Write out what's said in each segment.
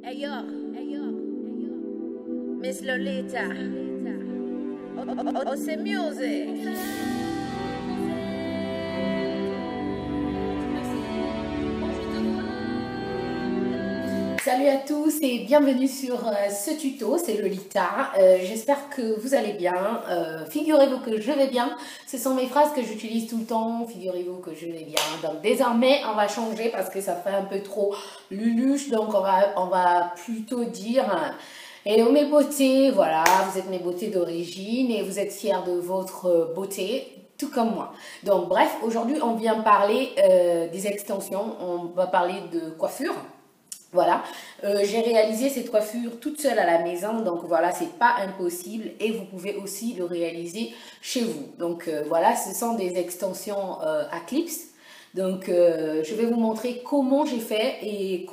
Hey yo, Miss Lolita. Oh, c'est music. Salut à tous et bienvenue sur ce tuto, c'est Lolita. J'espère que vous allez bien. Figurez-vous que je vais bien. Ce sont mes phrases que j'utilise tout le temps. Figurez-vous que je vais bien. Donc désormais, on va changer parce que ça fait un peu trop luluche. Donc on va plutôt dire hello mes beautés. Voilà, vous êtes mes beautés d'origine et vous êtes fiers de votre beauté. Tout comme moi. Donc bref, aujourd'hui on vient parler des extensions. On va parler de coiffure. Voilà, j'ai réalisé cette coiffure toute seule à la maison, donc voilà, c'est pas impossible et vous pouvez aussi le réaliser chez vous. Donc voilà, ce sont des extensions à clips. Donc je vais vous montrer comment j'ai fait et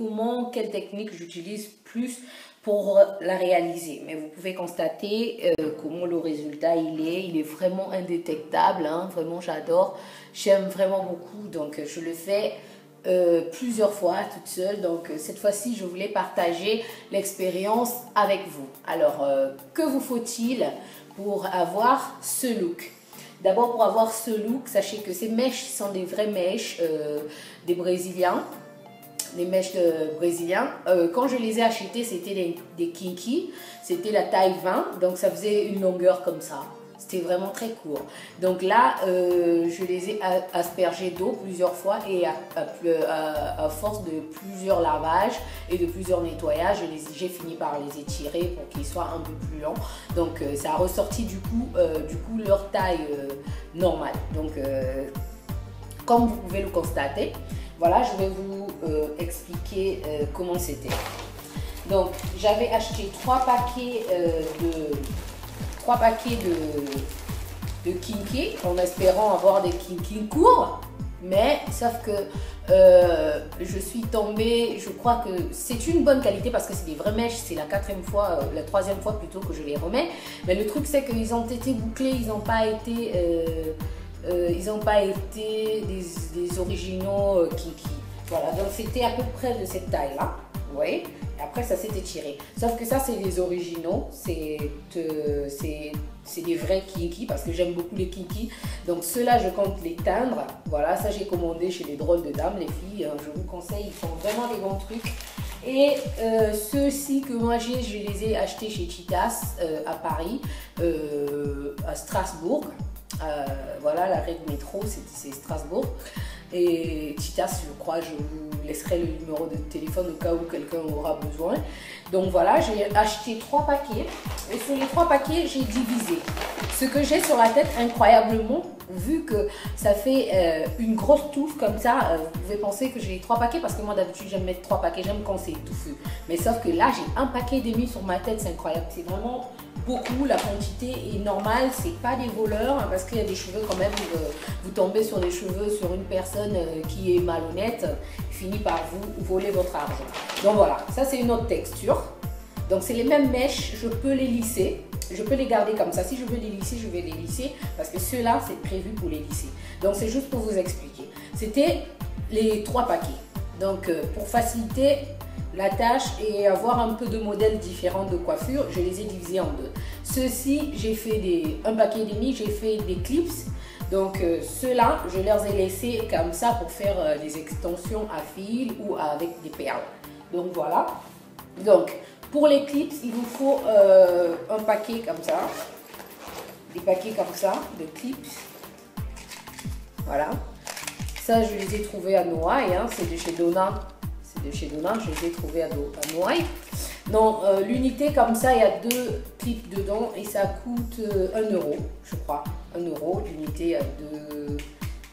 quelle technique j'utilise plus pour la réaliser. Mais vous pouvez constater comment le résultat il est vraiment indétectable, hein, vraiment j'adore, j'aime vraiment beaucoup, donc je le fais plusieurs fois toute seule. Donc cette fois-ci je voulais partager l'expérience avec vous. Alors que vous faut-il pour avoir ce look? D'abord, pour avoir ce look, sachez que ces mèches sont des vraies mèches des Brésiliens, des mèches brésiliens. Quand je les ai achetées, c'était des kinky, c'était la taille 20, donc ça faisait une longueur comme ça. C'était vraiment très court. Donc là, je les ai aspergés d'eau plusieurs fois et à force de plusieurs lavages et de plusieurs nettoyages, j'ai fini par les étirer pour qu'ils soient un peu plus longs. Donc ça a ressorti du coup leur taille normale. Donc comme vous pouvez le constater, voilà, je vais vous expliquer comment c'était. Donc j'avais acheté 3 paquets de kinky en espérant avoir des kinky courts, mais sauf que je suis tombée, je crois que c'est une bonne qualité parce que c'est des vraies mèches, c'est la troisième fois plutôt que je les remets, mais le truc c'est qu'ils ont été bouclés, ils n'ont pas été des originaux kinky. Voilà, donc c'était à peu près de cette taille là, vous voyez. Et après ça s'est étiré. Sauf que ça c'est des originaux, c'est des vrais kinky parce que j'aime beaucoup les kinky. Donc ceux-là je compte les teindre. Voilà, ça j'ai commandé chez les drôles de dames, les filles. Je vous conseille, ils font vraiment des bons trucs. Et ceux-ci que moi je les ai achetés chez Cheetahs à Paris, à Strasbourg. Voilà, l'arrêt de métro c'est Strasbourg. Et Cheetahs, je crois, je vous laisserai le numéro de téléphone au cas où quelqu'un aura besoin. Donc voilà, j'ai acheté 3 paquets et sur les 3 paquets, j'ai divisé. Ce que j'ai sur la tête, incroyablement, vu que ça fait une grosse touffe comme ça, vous pouvez penser que j'ai 3 paquets parce que moi d'habitude j'aime mettre 3 paquets, j'aime quand c'est touffu. Mais sauf que là, j'ai un paquet demi sur ma tête, c'est incroyable, c'est vraiment beaucoup, la quantité est normale, c'est pas des voleurs, hein, parce qu'il y a des cheveux quand même, vous tombez sur des cheveux sur une personne qui est malhonnête, finit par vous voler votre argent. Donc voilà, ça c'est une autre texture. Donc c'est les mêmes mèches, je peux les lisser, je peux les garder comme ça. Si je veux les lisser, je vais les lisser parce que ceux-là c'est prévu pour les lisser. Donc c'est juste pour vous expliquer. C'était les 3 paquets. Donc pour faciliter la tâche et avoir un peu de modèles différents de coiffure, je les ai divisés en 2. Ceux-ci, j'ai fait un paquet demi, j'ai fait des clips. Donc ceux-là, je les ai laissés comme ça pour faire des extensions à fil ou avec des perles. Donc voilà. Donc pour les clips, il vous faut un paquet comme ça. Des paquets comme ça de clips. Voilà. Ça, je les ai trouvés à Noailles, hein, c'est de chez Donna. De chez Donna, je les ai trouvés à Noailles. Non, l'unité comme ça, il y a 2 clips dedans et ça coûte 1 euro, je crois. 1 euro, l'unité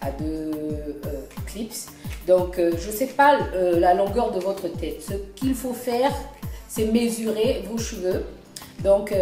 à 2 clips. Donc, je ne sais pas la longueur de votre tête. Ce qu'il faut faire, c'est mesurer vos cheveux. Donc,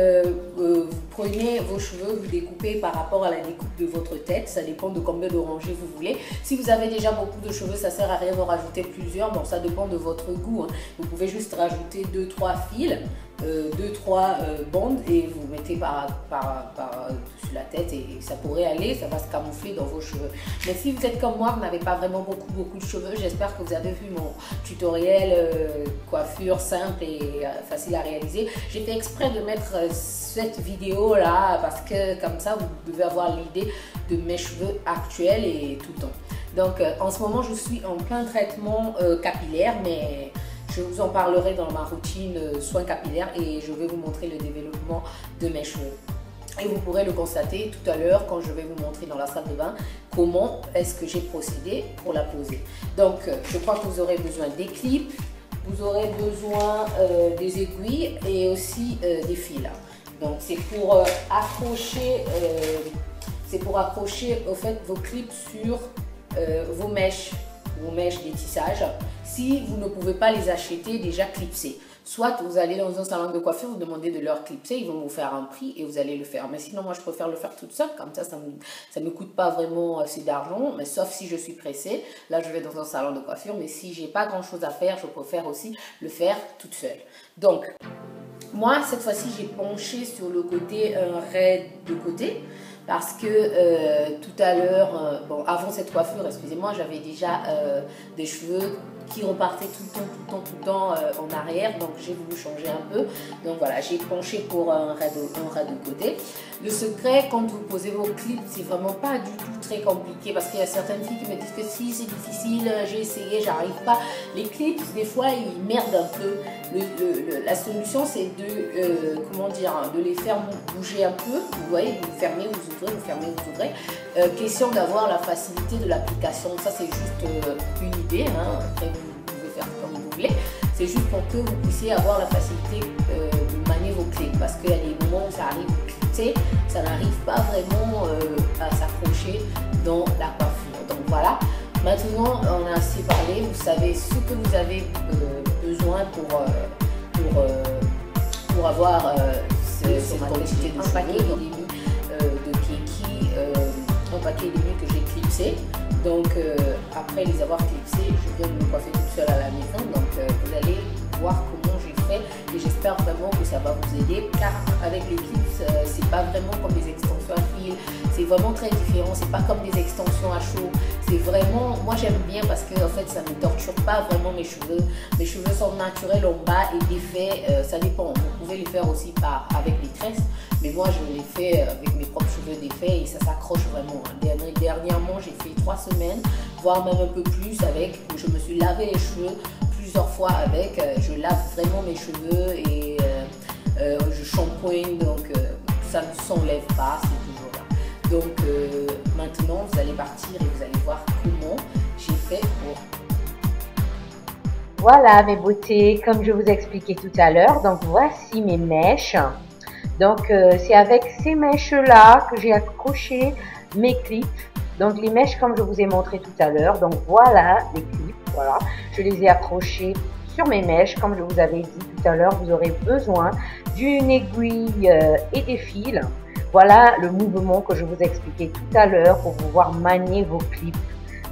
vous prenez vos cheveux, vous découpez par rapport à la découpe de votre tête. Ça dépend de combien d'orangés vous voulez. Si vous avez déjà beaucoup de cheveux, ça ne sert à rien d'en rajouter plusieurs. Bon, ça dépend de votre goût, hein. Vous pouvez juste rajouter 2-3 fils 2-3 bandes et vous mettez sur la tête et ça pourrait aller, ça va se camoufler dans vos cheveux. Mais si vous êtes comme moi, vous n'avez pas vraiment beaucoup de cheveux, j'espère que vous avez vu mon tutoriel coiffure simple et facile à réaliser. J'ai fait exprès de mettre cette vidéo là parce que comme ça vous devez avoir l'idée de mes cheveux actuels et tout le temps. Donc en ce moment je suis en plein traitement capillaire, mais je vous en parlerai dans ma routine soins capillaires et je vais vous montrer le développement de mes cheveux. Et vous pourrez le constater tout à l'heure quand je vais vous montrer dans la salle de bain comment est-ce que j'ai procédé pour la poser. Donc je crois que vous aurez besoin des clips, vous aurez besoin des aiguilles et aussi des fils. Donc c'est pour accrocher au fait vos clips sur vos mèches des tissages. Si vous ne pouvez pas les acheter déjà clipsés, soit vous allez dans un salon de coiffure, vous demandez de leur clipser, ils vont vous faire un prix et vous allez le faire. Mais sinon, moi je préfère le faire toute seule, comme ça me coûte pas vraiment assez d'argent, mais sauf si je suis pressée, là je vais dans un salon de coiffure, mais si j'ai pas grand chose à faire, je préfère aussi le faire toute seule. Donc moi cette fois-ci j'ai penché sur le côté raid de côté, parce que tout à l'heure, bon, avant cette coiffure, excusez-moi, j'avais déjà des cheveux qui repartaient tout le temps en arrière, donc j'ai voulu changer un peu. Donc voilà, j'ai penché pour un raid de côté. Le secret, quand vous posez vos clips, c'est vraiment pas du tout très compliqué, parce qu'il y a certaines filles qui me disent que si c'est difficile, j'ai essayé, j'arrive pas. Les clips, des fois, ils merdent un peu. La solution, c'est de, comment dire, de les faire bouger un peu. Vous voyez, vous fermez, vous ouvrez, vous fermez, vous ouvrez. Question d'avoir la facilité de l'application. Ça, c'est juste une idée. Hein. Après, vous pouvez faire comme vous voulez. C'est juste pour que vous puissiez avoir la facilité de manier vos clips. Parce qu'il y a des moments où ça arrive clipsé, ça n'arrive pas vraiment à s'accrocher dans la coiffure. Donc voilà. Maintenant, on a assez parlé. Vous savez ce que vous avez besoin pour avoir cette quantité de cheveux. De kiki, un paquet de nuits que j'ai clipsé. Donc après les avoir clipsés, je viens de me coiffer toute seule à la maison. Donc vous allez voir comment j'ai fait et j'espère vraiment que ça va vous aider, car avec les clips c'est pas vraiment comme des extensions à fil, c'est vraiment très différent, c'est pas comme des extensions à chaud, c'est vraiment, moi j'aime bien parce que en fait ça ne torture pas vraiment mes cheveux sont naturels en bas et défaits, ça dépend, vous pouvez les faire aussi avec des tresses, mais moi je les fais avec mes propres cheveux défaits et ça s'accroche vraiment. Dernièrement j'ai fait 3 semaines, voire même un peu plus avec, où je me suis lavé les cheveux plusieurs fois avec, je lave vraiment mes cheveux et je shampoing, donc ça ne s'enlève pas, c'est toujours là. Donc maintenant vous allez partir et vous allez voir comment j'ai fait pour... Voilà mes beautés, comme je vous ai expliqué tout à l'heure, donc voici mes mèches. Donc c'est avec ces mèches là que j'ai accroché mes clips. Donc les mèches comme je vous ai montré tout à l'heure, donc voilà les clips, voilà, je les ai accrochés sur mes mèches. Comme je vous avais dit tout à l'heure, vous aurez besoin d'une aiguille et des fils. Voilà le mouvement que je vous ai expliqué tout à l'heure pour pouvoir manier vos clips.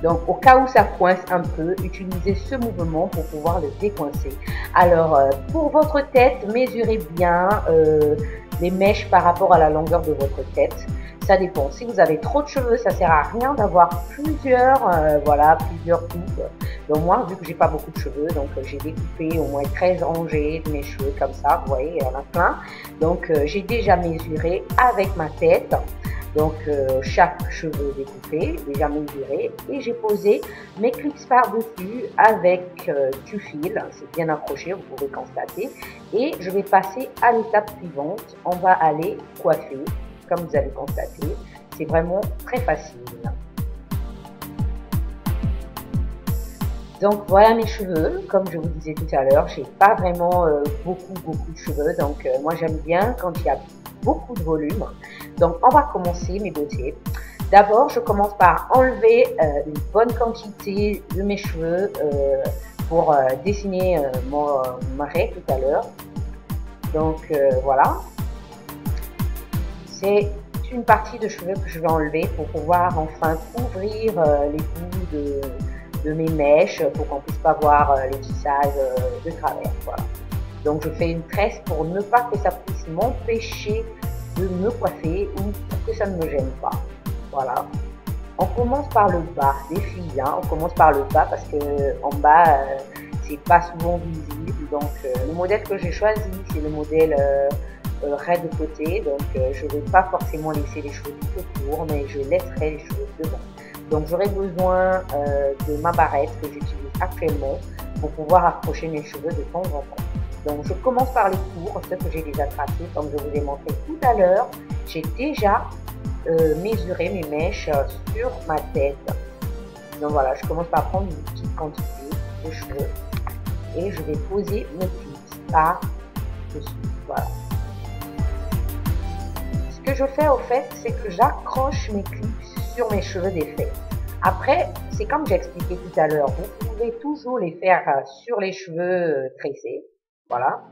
Donc au cas où ça coince un peu, utilisez ce mouvement pour pouvoir le décoincer. Alors pour votre tête, mesurez bien les mèches par rapport à la longueur de votre tête. Ça dépend. Si vous avez trop de cheveux, ça sert à rien d'avoir plusieurs coupes. Donc moi, vu que j'ai pas beaucoup de cheveux, donc j'ai découpé au moins 13 rangées de mes cheveux comme ça. Vous voyez, il y en a plein. Donc j'ai déjà mesuré avec ma tête. Donc chaque cheveu découpé, déjà mesuré, et j'ai posé mes clips par-dessus avec du fil, c'est bien accroché, vous pouvez constater, et je vais passer à l'étape suivante, on va aller coiffer, comme vous allez constater, c'est vraiment très facile. Donc voilà mes cheveux, comme je vous disais tout à l'heure, j'ai pas vraiment beaucoup de cheveux, donc moi j'aime bien quand il y a beaucoup de volume. Donc on va commencer mes beautés. D'abord je commence par enlever une bonne quantité de mes cheveux pour dessiner mon raid tout à l'heure. Donc voilà, c'est une partie de cheveux que je vais enlever pour pouvoir enfin couvrir les bouts de mes mèches pour qu'on puisse pas voir les tissages de travers. Voilà. Donc je fais une tresse pour ne pas que ça puisse m'empêcher de me coiffer ou pour que ça ne me gêne pas. Voilà. On commence par le bas des filles, hein. On commence par le bas parce que en bas c'est pas souvent visible. Donc le modèle que j'ai choisi c'est le modèle raide de côté. Donc je vais pas forcément laisser les cheveux tout autour, mais je laisserai les cheveux devant. Donc j'aurai besoin de ma barrette que j'utilise actuellement pour pouvoir accrocher mes cheveux de temps en temps. Donc je commence par les courts, ceux que j'ai déjà tracés comme je vous ai montré tout à l'heure. J'ai déjà mesurer mes mèches sur ma tête. Donc voilà, je commence par prendre une petite quantité de cheveux et je vais poser mes clips par dessus. Voilà. Ce que je fais au fait, c'est que j'accroche mes clips sur mes cheveux d'effet. Après, c'est comme j'ai expliqué tout à l'heure, vous pouvez toujours les faire sur les cheveux tressés. Voilà.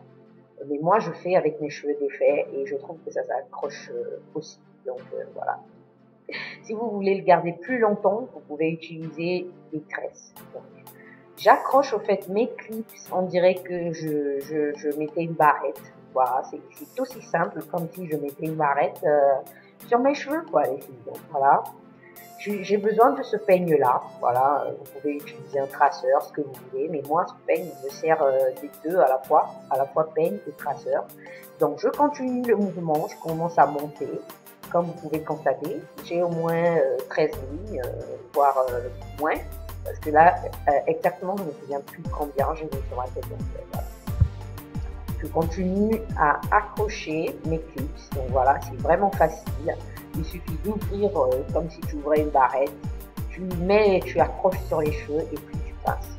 Mais moi, je fais avec mes cheveux d'effet et je trouve que ça s'accroche aussi. Donc voilà. Si vous voulez le garder plus longtemps, vous pouvez utiliser des tresses. J'accroche au fait mes clips, on dirait que je mettais une barrette. Voilà, c'est aussi simple comme si je mettais une barrette sur mes cheveux, quoi, les filles. Donc voilà. J'ai besoin de ce peigne là, voilà, vous pouvez utiliser un traceur, ce que vous voulez, mais moi ce peigne me sert des deux à la fois peigne et traceur. Donc je continue le mouvement, je commence à monter, comme vous pouvez constater, j'ai au moins 13 lignes, voire moins, parce que là exactement je ne me souviens plus combien j'ai mis sur la tête. Donc, voilà. Je continue à accrocher mes clips, donc voilà, c'est vraiment facile. Il suffit d'ouvrir comme si tu ouvrais une barrette, tu mets, tu accroches sur les cheveux et puis tu passes.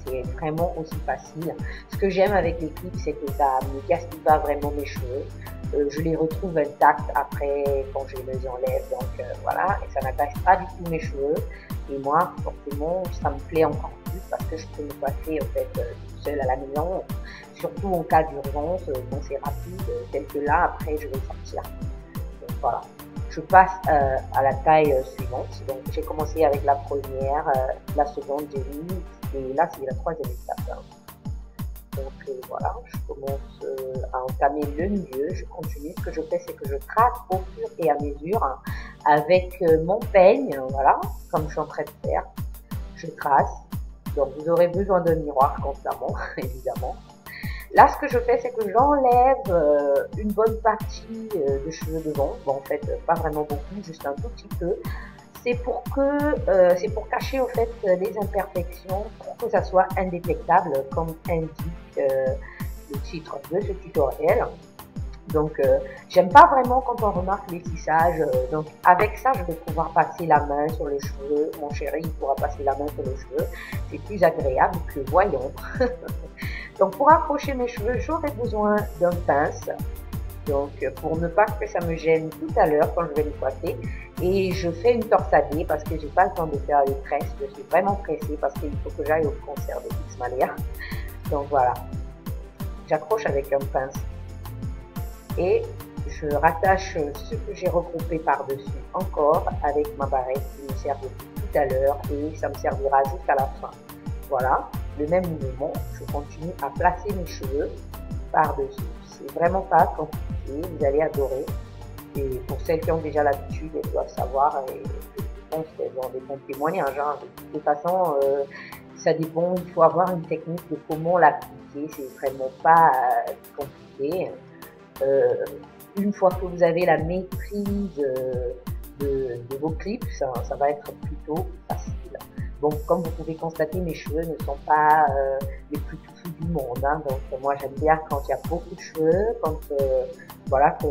C'est vraiment aussi facile. Ce que j'aime avec les clips, c'est que ça ne me gaspille pas vraiment mes cheveux. Je les retrouve intacts après quand je les enlève. Donc voilà, et ça n'attache pas du tout mes cheveux. Et moi, forcément, ça me plaît encore plus parce que je peux me coiffer en fait toute seule à la maison. Surtout en cas d'urgence, quand c'est rapide, tel que là, après je vais sortir. Donc voilà. Je passe à la taille suivante. Donc j'ai commencé avec la première, la seconde j'ai mis et là c'est la troisième étape. Donc voilà, je commence à entamer le milieu. Je continue. Ce que je fais, c'est que je trace au fur et à mesure hein, avec mon peigne, voilà, comme je suis en train de faire. Je trace. Donc vous aurez besoin d'un miroir constamment, évidemment. Là, ce que je fais, c'est que j'enlève une bonne partie de cheveux devant. Bon, en fait, pas vraiment beaucoup, juste un tout petit peu. C'est pour cacher, au fait, les imperfections, pour que ça soit indétectable, comme indique le titre de ce tutoriel. Donc, j'aime pas vraiment quand on remarque les tissages. Donc, avec ça, je vais pouvoir passer la main sur les cheveux. Mon chéri, il pourra passer la main sur les cheveux. C'est plus agréable que voyons. Donc, pour accrocher mes cheveux, j'aurai besoin d'un pince. Donc, pour ne pas que ça me gêne tout à l'heure quand je vais les coiffer. Et je fais une torsadée parce que j'ai pas le temps de faire les tresses. Je suis vraiment pressée parce qu'il faut que j'aille au concert de Pixmania. Donc, voilà. J'accroche avec un pince. Et je rattache ce que j'ai regroupé par-dessus encore avec ma barrette qui me sert depuis tout à l'heure et ça me servira jusqu'à la fin. Voilà, le même mouvement, je continue à placer mes cheveux par-dessus. C'est vraiment pas compliqué, vous allez adorer. Et pour celles qui ont déjà l'habitude, elles doivent savoir et je pense qu'elles ont des bons témoignages. Hein. De toute façon, ça dépend, il faut avoir une technique de comment l'appliquer, c'est vraiment pas compliqué. Une fois que vous avez la maîtrise de vos clips, ça va être plutôt facile. Bon, comme vous pouvez constater, mes cheveux ne sont pas les plus touffus du monde. Hein. Donc moi j'aime bien quand il y a beaucoup de cheveux, quand voilà que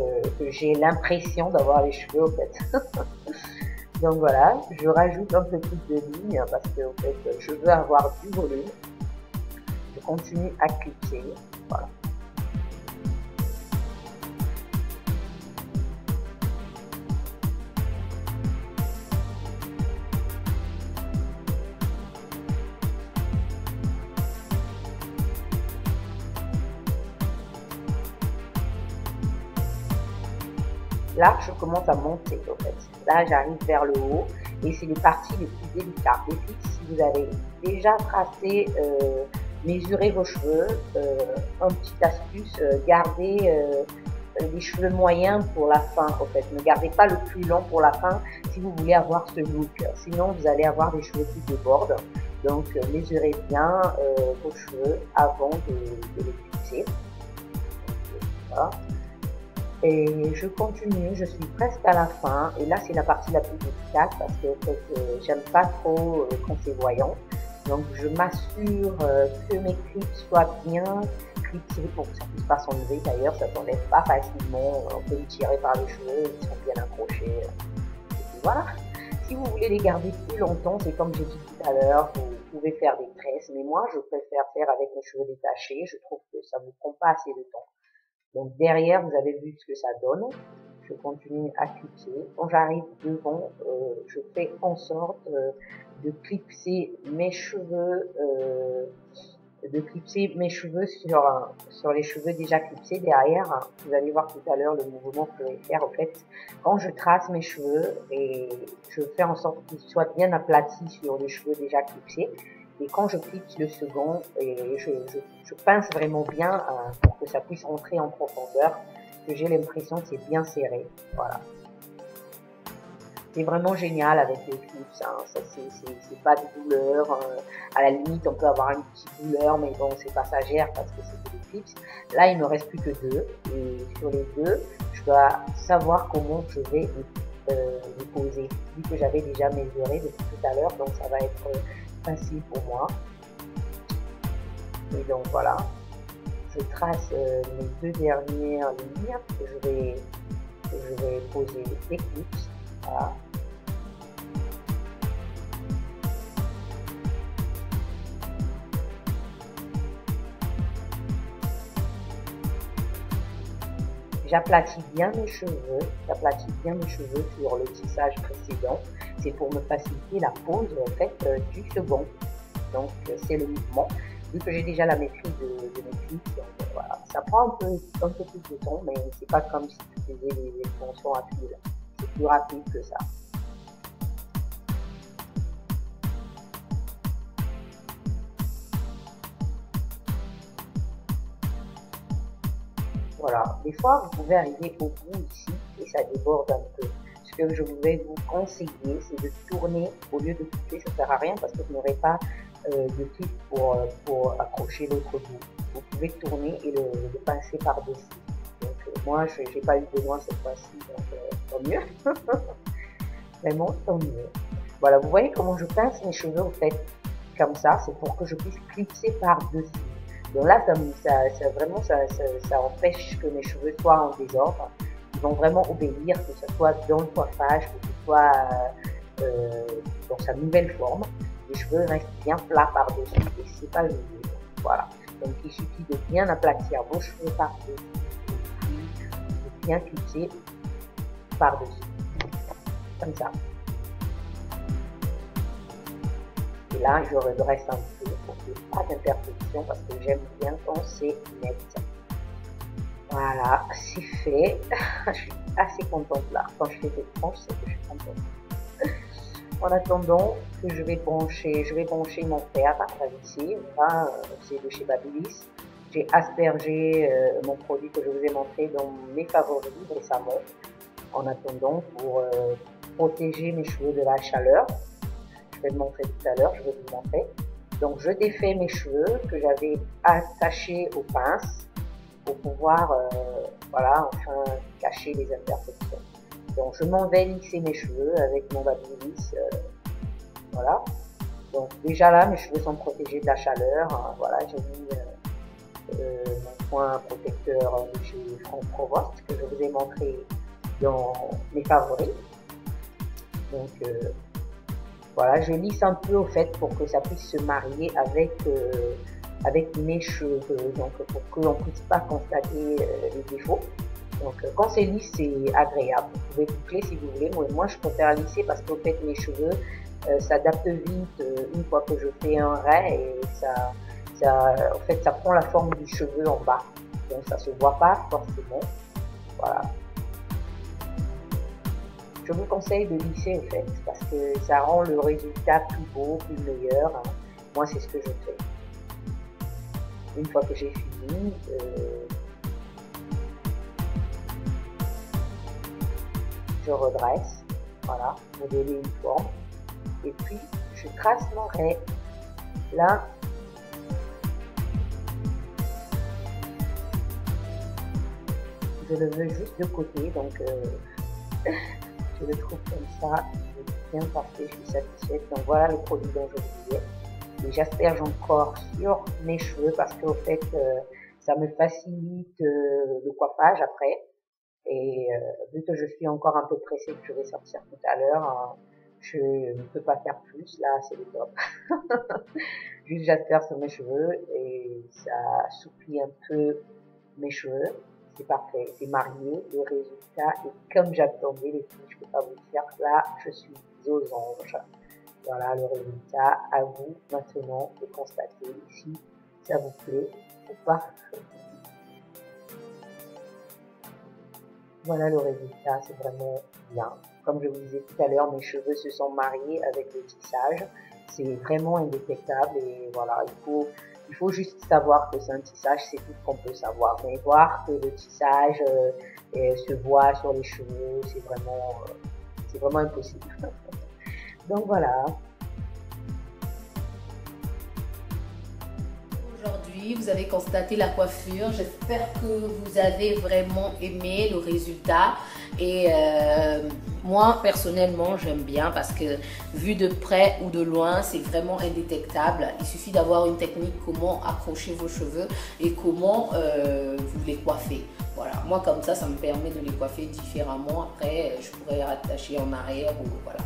j'ai l'impression d'avoir les cheveux au fait. Donc voilà, je rajoute un peu plus de lignes parce que en fait je veux avoir du volume. Je continue à clipser, voilà. Là, je commence à monter, en fait. Là, j'arrive vers le haut et c'est les parties les plus délicates. Et puis, si vous avez déjà tracé mesurez vos cheveux. Un petit astuce, gardez les cheveux moyens pour la fin, en fait. Ne gardez pas le plus long pour la fin si vous voulez avoir ce look. Sinon, vous allez avoir des cheveux qui débordent. Donc, mesurez bien vos cheveux avant de les fixer. Voilà. Et je continue, je suis presque à la fin. Et là, c'est la partie la plus délicate parce que en fait, j'aime pas trop quand c'est voyant. Donc, je m'assure que mes clips soient bien clipsés pour que ça puisse pas s'enlever. D'ailleurs, ça s'enlève pas facilement. On peut les tirer par les cheveux, ils sont bien accrochés. Et puis voilà. Si vous voulez les garder plus longtemps, c'est comme j'ai dit tout à l'heure, vous pouvez faire des tresses. Mais moi, je préfère faire avec mes cheveux détachés. Je trouve que ça ne me prend pas assez de temps. Donc derrière, vous avez vu ce que ça donne. Je continue à clipser. Quand j'arrive devant, je fais en sorte de clipser mes cheveux, sur les cheveux déjà clipsés derrière. Vous allez voir tout à l'heure le mouvement que je vais faire. En fait, quand je trace mes cheveux et je fais en sorte qu'ils soient bien aplatis sur les cheveux déjà clipsés. Et quand je clipse le second, et je pince vraiment bien pour que ça puisse rentrer en profondeur, que j'ai l'impression que c'est bien serré. Voilà. C'est vraiment génial avec les clips, hein. Ça c'est pas de douleur. À la limite, on peut avoir une petite douleur, mais bon, c'est passagère parce que c'est des clips. Là, il me reste plus que 2. Et sur les 2, je dois savoir comment je vais les poser. Vu que j'avais déjà mesuré depuis tout à l'heure, donc ça va être facile pour moi. Et donc voilà, je trace mes 2 dernières lignes que je vais poser les clips. Voilà. J'aplatis bien mes cheveux, sur le tissage précédent. C'est pour me faciliter la pose en fait du second. Donc c'est le mouvement. Vu que j'ai déjà la maîtrise de mes clips, voilà. Ça prend un peu plus de temps, mais c'est pas comme si tu faisais les extensions à fil. C'est plus rapide que ça. Voilà, des fois vous pouvez arriver au bout ici et ça déborde un peu. Ce que je vais vous conseiller, c'est de tourner au lieu de couper, ça ne sert à rien parce que vous n'aurez pas de clip pour accrocher l'autre bout. Vous pouvez tourner et le pincer par-dessus. Donc moi, je n'ai pas eu besoin cette fois-ci, donc tant mieux. Vraiment, tant mieux. Voilà, vous voyez comment je pince mes cheveux en fait, comme ça, c'est pour que je puisse clipser par-dessus. Donc là, ça empêche que mes cheveux soient en désordre. Ils vont vraiment obéir, que ce soit dans le coiffage, que ce soit dans sa nouvelle forme. Les cheveux restent bien plats par-dessus et c'est pas le mieux. Voilà. Donc il suffit de bien aplatir vos cheveux par-dessus et puis de bien clipser par-dessus. Comme ça. Et là, je redresse un peu pour qu'il n'y ait pas d'imperfection parce que j'aime bien quand c'est net. Voilà, c'est fait. Je suis assez contente là. Quand je fais cette tranche, c'est que je suis contente. En attendant que je vais brancher mon fer ici. Enfin, c'est de chez Babyliss. J'ai aspergé mon produit que je vous ai montré dans mes favoris récemment. En attendant pour protéger mes cheveux de la chaleur. Je vais le montrer tout à l'heure, je vais vous montrer. Donc je défais mes cheveux que j'avais attachés aux pinces pour pouvoir voilà, enfin cacher les imperfections. Donc je m'en vais lisser mes cheveux avec mon Babyliss. Voilà. Donc déjà là, mes cheveux sont protégés de la chaleur. Hein, voilà, j'ai mis mon point protecteur de chez Franck Provost que je vous ai montré dans mes favoris. Donc voilà, je lisse un peu au fait pour que ça puisse se marier avec mes cheveux, donc pour qu'on ne puisse pas constater les défauts. Donc quand c'est lisse, c'est agréable. Vous pouvez boucler si vous voulez. Moi je préfère lisser parce qu'au fait mes cheveux s'adaptent vite une fois que je fais un ray et en fait ça prend la forme du cheveu en bas. Donc ça se voit pas forcément. Voilà. Je vous conseille de lisser en fait, parce que ça rend le résultat plus beau, plus meilleur. Moi, c'est ce que je fais. une fois que j'ai fini, je redresse, voilà, modeler une forme, et puis je trace mon raie. Là, je le veux juste de côté, donc je le trouve comme ça, bien parfait, je suis satisfaite. Donc voilà le produit dont je vous disais. Et j'asperge encore sur mes cheveux parce qu'au fait, ça me facilite le coiffage après. Et vu que je suis encore un peu pressée, que je vais sortir tout à l'heure, je ne peux pas faire plus. Là, c'est le top. Juste j'asperge sur mes cheveux et ça assouplit un peu mes cheveux. C'est parfait, c'est marié, le résultat est comme j'attendais les filles, je peux pas vous dire, là je suis aux anges. Voilà le résultat, à vous maintenant de constater si ça vous plaît ou pas. Voilà le résultat, c'est vraiment bien. Comme je vous disais tout à l'heure, mes cheveux se sont mariés avec le tissage, c'est vraiment indétectable et voilà, il faut juste savoir que c'est un tissage, c'est tout ce qu'on peut savoir. Mais voir que le tissage se voit sur les cheveux, c'est vraiment impossible. Donc voilà. Aujourd'hui, vous avez constaté la coiffure. J'espère que vous avez vraiment aimé le résultat. Et moi, personnellement, j'aime bien parce que vu de près ou de loin, c'est vraiment indétectable. Il suffit d'avoir une technique comment accrocher vos cheveux et comment vous les coiffer. Voilà, moi comme ça me permet de les coiffer différemment. Après, je pourrais attacher en arrière ou voilà.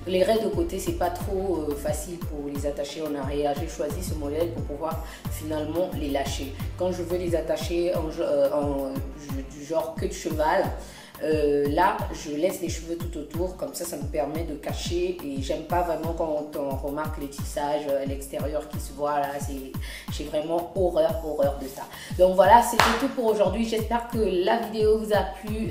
Les raies de côté, c'est pas trop facile pour les attacher en arrière. J'ai choisi ce modèle pour pouvoir finalement les lâcher. Quand je veux les attacher du genre queue de cheval, là, je laisse les cheveux tout autour, comme ça me permet de cacher et j'aime pas vraiment quand on remarque les tissages à l'extérieur qui se voient là, j'ai vraiment horreur de ça. Donc voilà, c'était tout pour aujourd'hui, j'espère que la vidéo vous a plu,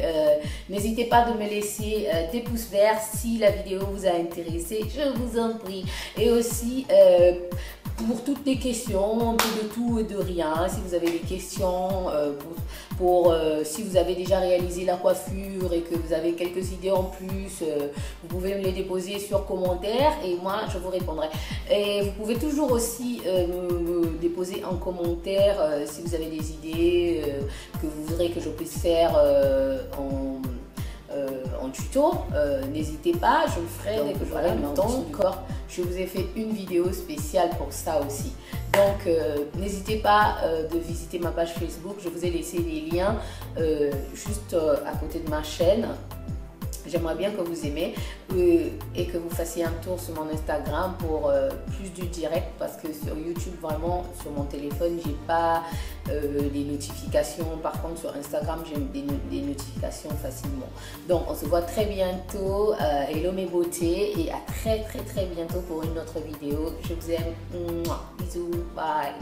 n'hésitez pas de me laisser des pouces verts si la vidéo vous a intéressé, je vous en prie, et aussi pour toutes les questions, un peu de tout et de rien, si vous avez des questions si vous avez déjà réalisé la coiffure et que vous avez quelques idées en plus, vous pouvez me les déposer sur commentaire et moi je vous répondrai. Et vous pouvez toujours aussi me déposer en commentaire si vous avez des idées que vous voudrez que je puisse faire en tuto, n'hésitez pas, je le ferai dès que j'aurai le temps. Je vous ai fait une vidéo spéciale pour ça aussi. Donc n'hésitez pas de visiter ma page Facebook, je vous ai laissé les liens juste à côté de ma chaîne. J'aimerais bien que vous aimez et que vous fassiez un tour sur mon Instagram pour plus du direct parce que sur YouTube, vraiment, sur mon téléphone, j'ai pas les notifications. Par contre, sur Instagram, j'ai des notifications facilement. Donc, on se voit très bientôt. Hello mes beautés et à très bientôt pour une autre vidéo. Je vous aime. Mouah. Bisous. Bye.